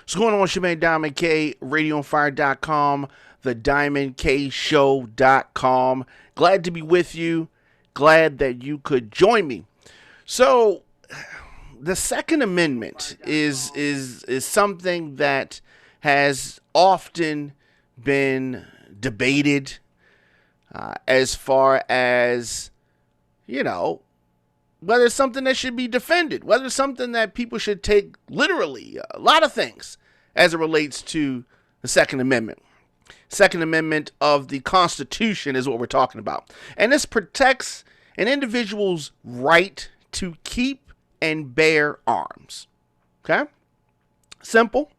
What's going on? It's your man Diamond K, RadioOnFire.com, the DiamondKShow.com. Glad to be with you. Glad that you could join me. So, the Second Amendment is something that has often been debated as far as, whether it's something that should be defended, whether it's something that people should take literally, a lot of things as it relates to the Second Amendment. Second Amendment of the Constitution is what we're talking about. And this protects an individual's right to keep and bear arms. Okay? Simple.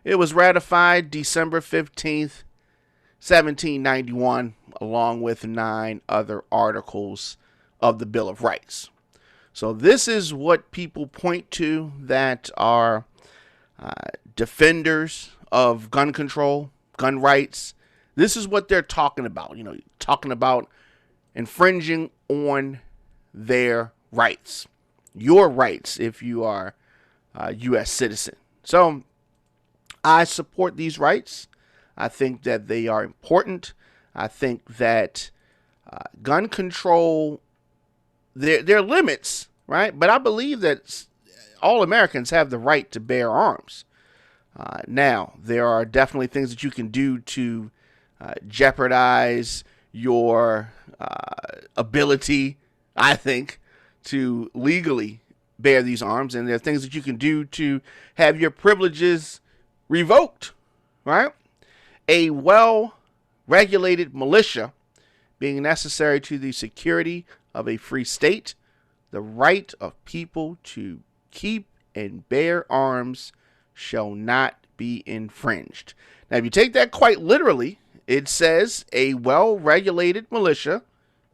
It was ratified December 15th, 1791, along with 9 other articles of the Bill of Rights. So this is what people point to that are defenders of gun control, gun rights. This is what they're talking about. Talking about infringing on their rights, your rights if you are a U.S. citizen. So I support these rights. I think that they are important. I think that gun control, there are limits, right? But I believe that all Americans have the right to bear arms. Now, there are definitely things that you can do to jeopardize your ability, I think, to legally bear these arms. And there are things that you can do to have your privileges revoked, right? A well-regulated militia being necessary to the security of a free state, the right of people to keep and bear arms shall not be infringed. Now, if you take that quite literally, it says a well-regulated militia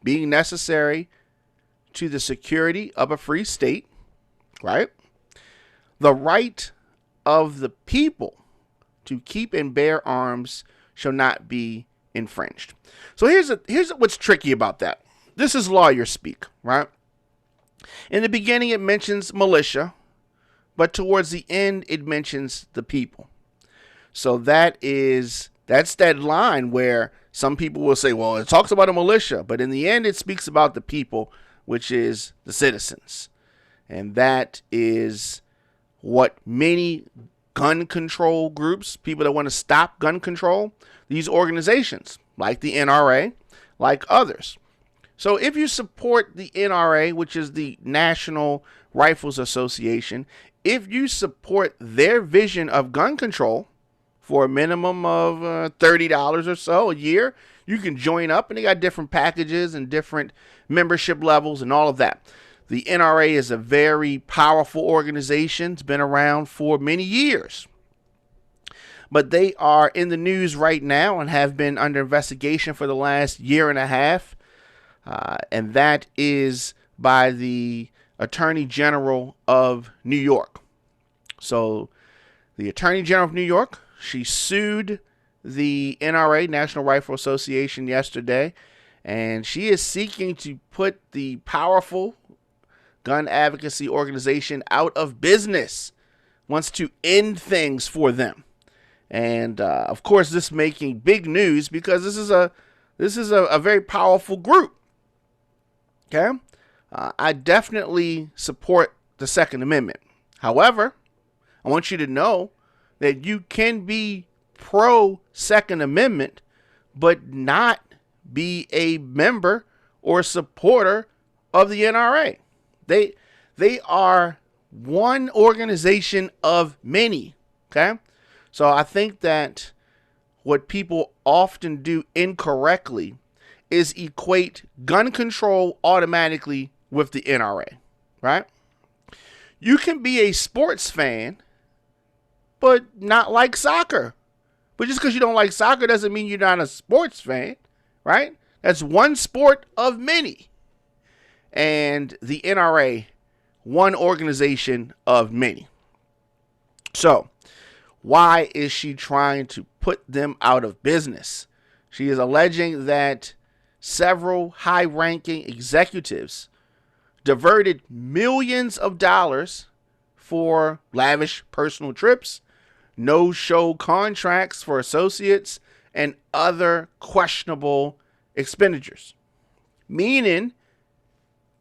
being necessary to the security of a free state, right? The right of the people to keep and bear arms shall not be infringed. So here's what's tricky about that. This is lawyer speak, right? In the beginning, it mentions militia, but towards the end, it mentions the people. So that's that line where some people will say, well, it talks about a militia, but in the end, it speaks about the people, which is the citizens. And that is what many gun control groups, people that want to stop gun control, these organizations like the NRA, like others. So if you support the NRA, which is the National Rifles Association, if you support their vision of gun control for a minimum of $30 or so a year, you can join up, and they got different packages and different membership levels and all of that. The NRA is a very powerful organization. It's been around for many years. But they are in the news right now and have been under investigation for the last year and a half. And that is by the Attorney General of New York. So the Attorney General of New York, she sued the NRA, National Rifle Association, yesterday. And she is seeking to put the powerful gun advocacy organization out of business, wants to end things for them. And of course, this is making big news because this is a very powerful group. Okay, I definitely support the Second Amendment. However, I want you to know that you can be pro Second Amendment, but not be a member or supporter of the NRA. They are one organization of many. Okay, so I think that what people often do incorrectly is equate gun control automatically with the NRA, right? You can be a sports fan, but not like soccer. But just because you don't like soccer doesn't mean you're not a sports fan, right? That's one sport of many. And the NRA, one organization of many. So, why is she trying to put them out of business? She is alleging that several high-ranking executives diverted millions of dollars for lavish personal trips no-show contracts for associates, and other questionable expenditures. Meaning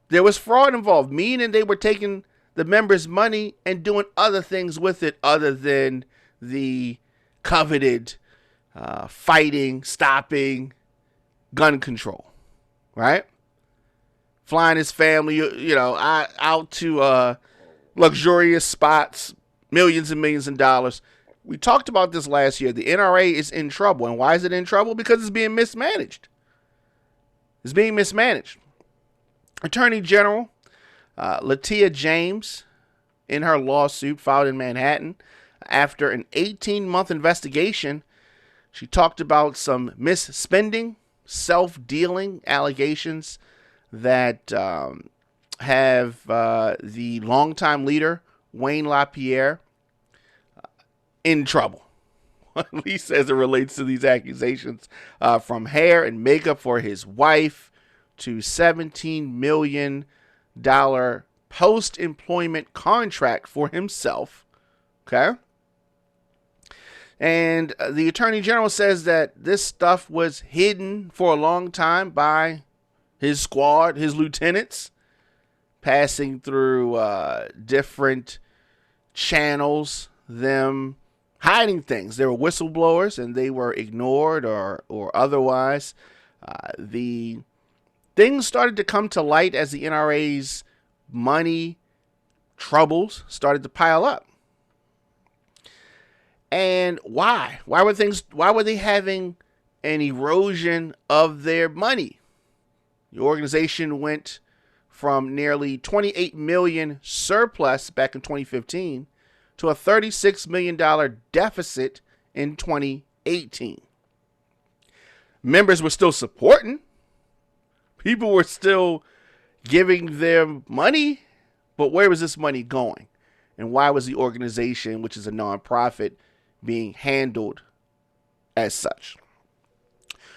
there was fraud involved, meaning they were taking the members' money and doing other things with it other than the coveted fighting, stopping, gun control, right? Flying his family, out to luxurious spots, millions and millions of dollars. We talked about this last year. The NRA is in trouble. And why is it in trouble? Because it's being mismanaged. It's being mismanaged. Attorney General Letitia James, in her lawsuit filed in Manhattan, after an 18-month investigation, she talked about some misspending, self-dealing allegations that have the longtime leader, Wayne LaPierre, in trouble, at least as it relates to these accusations, from hair and makeup for his wife to $17 million post-employment contract for himself. Okay. And the Attorney General says that this stuff was hidden for a long time by his squad, his lieutenants, passing through different channels, them hiding things. They were whistleblowers and they were ignored or otherwise. The things started to come to light as the NRA's money troubles started to pile up. And why? Why were they having an erosion of their money? The organization went from nearly $28 million surplus back in 2015 to a $36 million deficit in 2018. Members were still supporting. People were still giving them money. But where was this money going? And why was the organization, which is a nonprofit, being handled as such?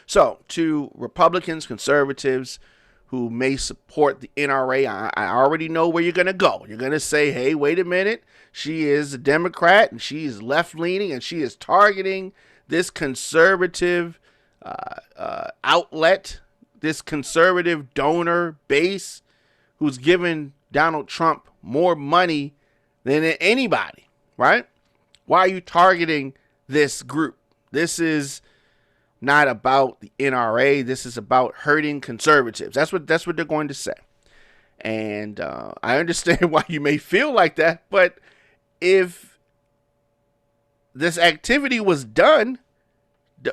So, to Republicans, conservatives who may support the NRA, I already know where you're going to go. You're going to say, hey, wait a minute. She is a Democrat and she is left-leaning and she is targeting this conservative outlet, this conservative donor base who's given Donald Trump more money than anybody, right? Why are you targeting this group? This is not about the NRA. This is about hurting conservatives. That's what they're going to say. And I understand why you may feel like that, but if this activity was done,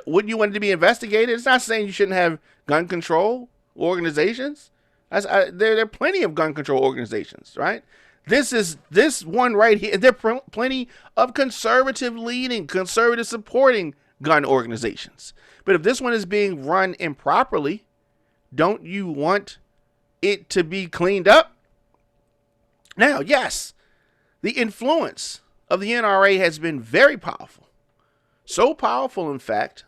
wouldn't you want it to be investigated? It's not saying you shouldn't have gun control organizations. There are plenty of gun control organizations, right? This one right here. There are plenty of conservative leading, conservative supporting gun organizations. But if this one is being run improperly, don't you want it to be cleaned up? Now, yes, the influence of the NRA has been very powerful. So powerful, in fact,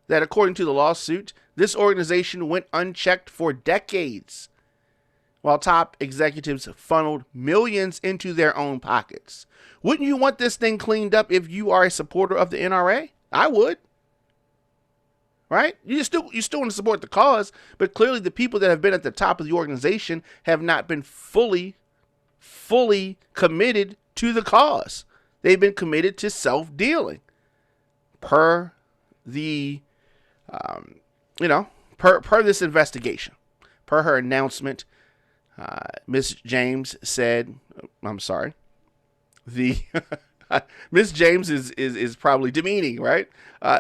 that according to the lawsuit, this organization went unchecked for decades, while top executives funneled millions into their own pockets. Wouldn't you want this thing cleaned up if you are a supporter of the NRA? I would. Right? You still want to support the cause, but clearly the people that have been at the top of the organization have not been fully committed to the cause. They've been committed to self-dealing. Per the, per this investigation, per her announcement, Miss James said, I'm sorry, Miss James is probably demeaning, right?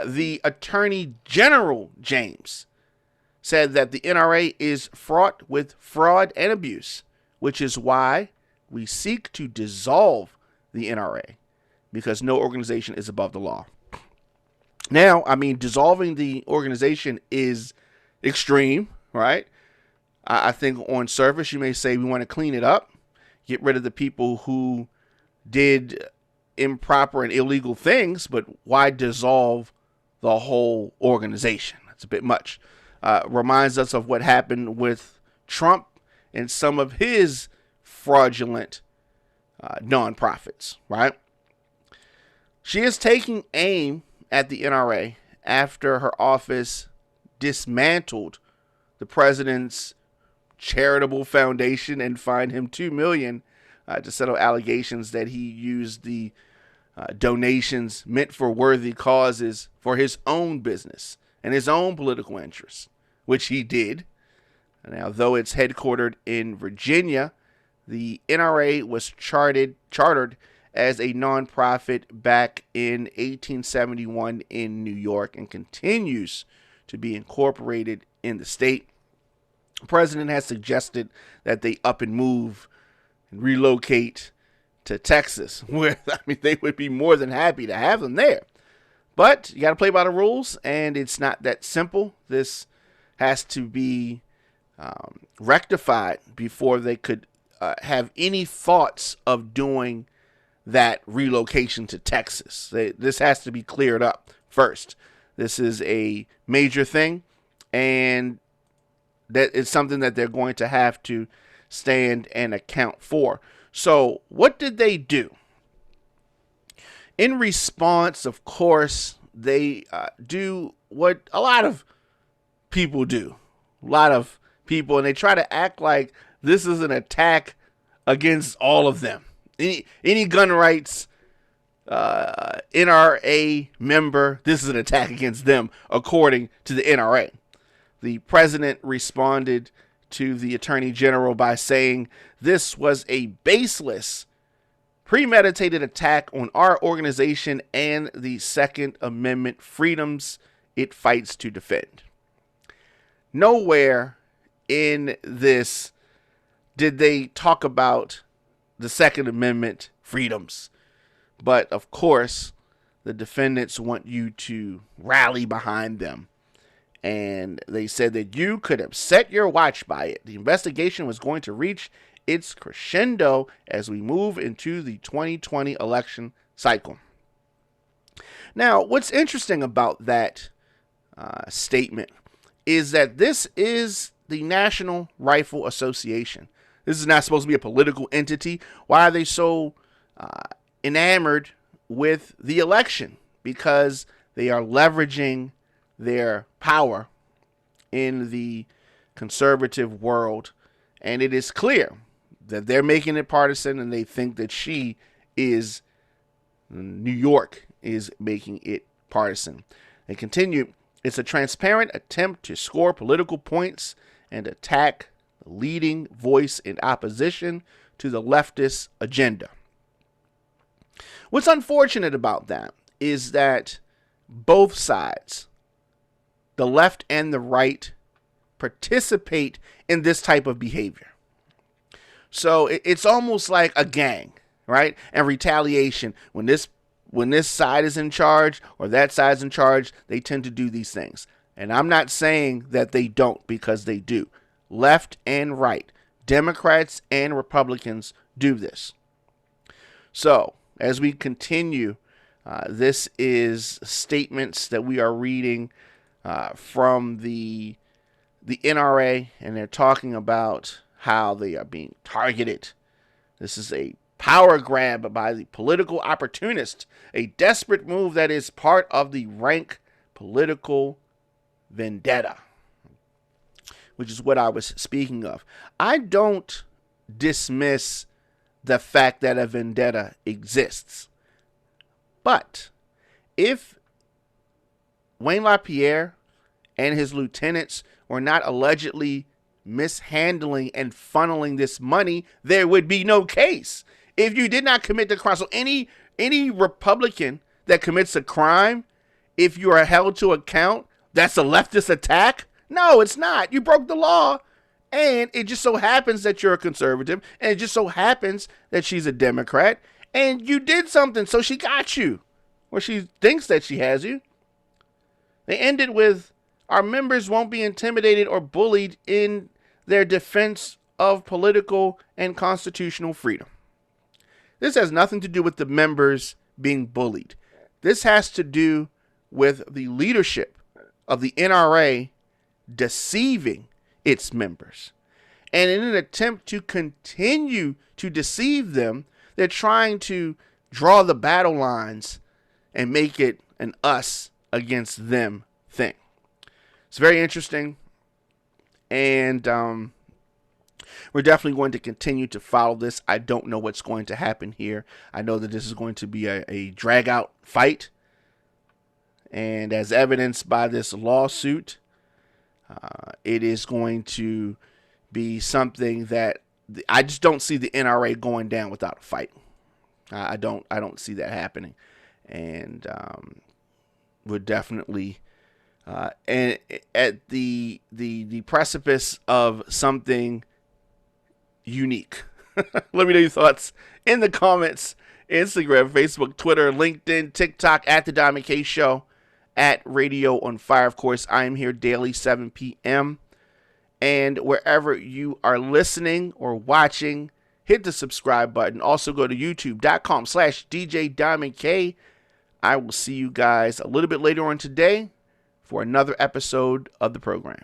The Attorney General James said that the NRA is fraught with fraud and abuse, which is why we seek to dissolve the NRA, because no organization is above the law. Now, I mean, dissolving the organization is extreme, right? I think on surface, you may say we want to clean it up, get rid of the people who did improper and illegal things, but why dissolve the whole organization? That's a bit much. Reminds us of what happened with Trump and some of his fraudulent nonprofits, right? She is taking aim at the NRA after her office dismantled the president's charitable foundation and fined him $2 million to settle allegations that he used the donations meant for worthy causes for his own business and his own political interests, which he did. Now, though it's headquartered in Virginia, the NRA was chartered as a nonprofit back in 1871 in New York and continues to be incorporated in the state. The president has suggested that they up and move and relocate to Texas, where they would be more than happy to have them there. But you got to play by the rules, and it's not that simple. This has to be rectified before they could have any thoughts of doing that relocation to Texas. This has to be cleared up first. This is a major thing, and that is something that they're going to have to stand and account for. So what did they do? In response, of course, they do what a lot of people do. A lot of people, and they try to act like this is an attack against all of them. Any gun rights NRA member, this is an attack against them, according to the NRA. The president responded to the attorney general by saying this was a baseless, premeditated attack on our organization and the Second Amendment freedoms it fights to defend. Nowhere in this did they talk about the Second Amendment freedoms. But of course, the defendants want you to rally behind them. And they said that you could have set your watch by it. The investigation was going to reach its crescendo as we move into the 2020 election cycle. Now, what's interesting about that statement is that this is the National Rifle Association. This is not supposed to be a political entity. Why are they so enamored with the election? Because they are leveraging their power in the conservative world, and it is clear that they're making it partisan, and they think that New York is making it partisan. They continue, it's a transparent attempt to score political points and attack the leading voice in opposition to the leftist agenda. What's unfortunate about that is that both sides, the left and the right, participate in this type of behavior. So it's almost like a gang, right? And retaliation. When this side is in charge or that side's in charge, they tend to do these things. And I'm not saying that they don't, because they do. Left and right, Democrats and Republicans do this. So as we continue, this is statements that we are reading from the NRA, and they're talking about how they are being targeted. This is a power grab by the political opportunist, a desperate move that is part of the rank political vendetta, which is what I was speaking of. I don't dismiss the fact that a vendetta exists, but if Wayne LaPierre and his lieutenants were not allegedly mishandling and funneling this money, there would be no case. If you did not commit the crime, so any Republican that commits a crime, if you are held to account, that's a leftist attack? No, it's not. You broke the law, and it just so happens that you're a conservative, and it just so happens that she's a Democrat, and you did something, so she got you, or she thinks that she has you. They ended with, our members won't be intimidated or bullied in their defense of political and constitutional freedom. This has nothing to do with the members being bullied. This has to do with the leadership of the NRA deceiving its members. And in an attempt to continue to deceive them, they're trying to draw the battle lines and make it an us against them thing. It's very interesting, and we're definitely going to continue to follow this. I don't know what's going to happen here. I know that this is going to be a drag-out fight, and as evidenced by this lawsuit, it is going to be something that I just don't see the NRA going down without a fight. I don't see that happening, and we're definitely and at the precipice of something unique. Let me know your thoughts in the comments. Instagram, Facebook, Twitter, LinkedIn, TikTok, at The Diamond K Show, at Radio on Fire. Of course, I am here daily, 7 p.m. And wherever you are listening or watching, hit the subscribe button. Also go to youtube.com/DJ Diamond K. I will see you guys a little bit later on today for another episode of the program.